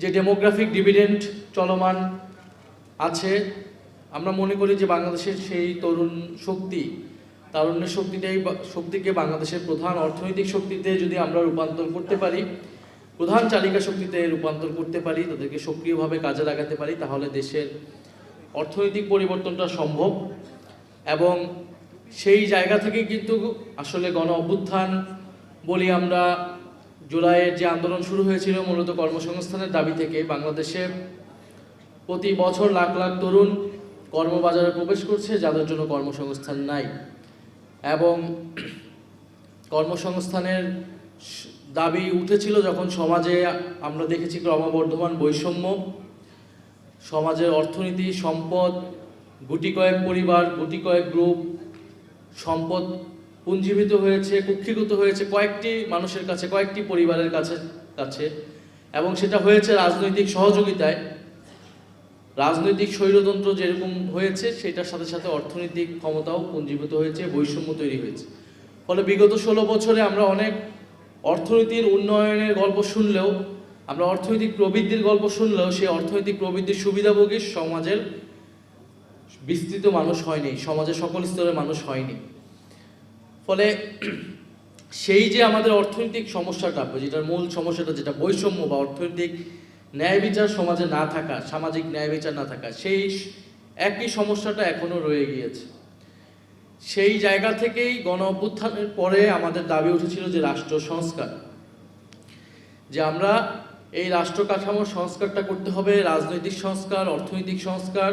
যে demographic dividend চলমান আছে, আমরা মনে করি যে বাংলাদেশের সেই তরুণ শক্তি, তারুণ্যের শক্তিকে বাংলাদেশের প্রধান অর্থনৈতিক শক্তিতে যদি আমরা রূপান্তর করতে পারি, প্রধান চালিকা শক্তিতে রূপান্তর করতে পারি, তাদেরকে সক্রিয়ভাবে কাজে লাগাতে পারি, তাহলে দেশের অর্থনৈতিক পরিবর্তনটা সম্ভব। এবং সেই জায়গা থেকে কিন্তু আসলে গণ অভ্যুত্থান বলি আমরা, জুলাইয়ের যে আন্দোলন শুরু হয়েছিল মূলত কর্মসংস্থানের দাবি থেকে, বাংলাদেশে প্রতি বছর লাখ লাখ তরুণ কর্মবাজারে প্রবেশ করছে যাদের জন্য কর্মসংস্থান নাই। এবং কর্মসংস্থানের দাবি উঠেছিল যখন সমাজে আমরা দেখেছি ক্রমবর্ধমান বৈষম্য, সমাজের অর্থনীতি, সম্পদ, গুটি কয়েক পরিবার, গুটি কয়েক গ্রুপ, সম্পদ পুঞ্জীভূত হয়েছে, কুক্ষিগত হয়েছে কয়েকটি মানুষের কাছে, কয়েকটি পরিবারের কাছে এবং সেটা হয়েছে রাজনৈতিক সহযোগিতায়। রাজনৈতিক স্বৈরতন্ত্র যেরকম হয়েছে সেটার সাথে সাথে অর্থনৈতিক ক্ষমতাও পুঞ্জীভূত হয়েছে, বৈষম্য তৈরি হয়েছে। ফলে বিগত 16 বছরে আমরা অনেক অর্থনীতির উন্নয়নের গল্প শুনলেও, আমরা অর্থনৈতিক প্রবৃদ্ধির গল্প শুনলেও সেই অর্থনৈতিক প্রবৃদ্ধির সুবিধাভোগী সমাজের বিস্তৃত মানুষ হয়নি, সমাজের সকল স্তরের মানুষ হয়নি। ফলে সেই যে আমাদের অর্থনৈতিক সমস্যাটা, যেটার মূল সমস্যাটা যেটা বৈষম্য বা অর্থনৈতিক ন্যায় বিচার সমাজে না থাকা, সামাজিক ন্যায় বিচার না থাকা, সেই একই সমস্যাটা এখনো রয়ে গিয়েছে। সেই জায়গা থেকেই গণ অভ্যুত্থানের পরে আমাদের দাবি উঠেছিল যে রাষ্ট্র সংস্কার, যে আমরা এই রাষ্ট্র কাঠামোর সংস্কারটা করতে হবে, রাজনৈতিক সংস্কার, অর্থনৈতিক সংস্কার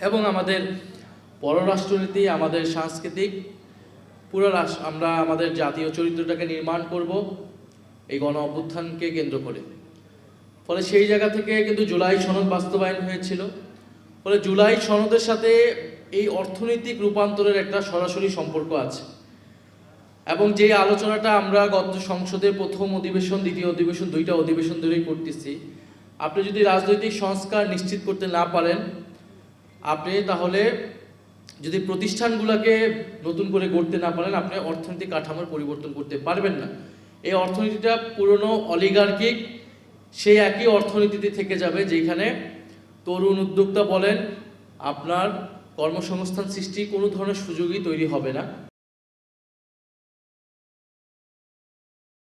এবং আমাদের পররাষ্ট্রনীতি, আমাদের সাংস্কৃতিক পুরো আমরা আমাদের জাতীয় চরিত্রটাকে নির্মাণ করব এই গণ অভ্যুত্থানকে কেন্দ্র করে। ফলে সেই জায়গা থেকে কিন্তু জুলাই সনদ বাস্তবায়ন হয়েছিল। ফলে জুলাই সনদের সাথে এই অর্থনৈতিক রূপান্তরের একটা সরাসরি সম্পর্ক আছে। এবং যে আলোচনাটা আমরা গত সংসদের প্রথম অধিবেশন, দ্বিতীয় অধিবেশন, 2টা অধিবেশন ধরেই করতেছি, আপনি যদি রাজনৈতিক সংস্কার নিশ্চিত করতে না পারেন, আপনি তাহলে যদি প্রতিষ্ঠানগুলোকে নতুন করে গড়তে না পারেন, আপনি অর্থনৈতিক কাঠামোর পরিবর্তন করতে পারবেন না। এই অর্থনীতিটা পুরনো অলিগার্কিক সেই একই অর্থনীতিতে থেকে যাবে, যেখানে তরুণ উদ্যোক্তা বলেন আপনার কর্মসংস্থান সৃষ্টি কোনো ধরনের সুযোগই তৈরি হবে না।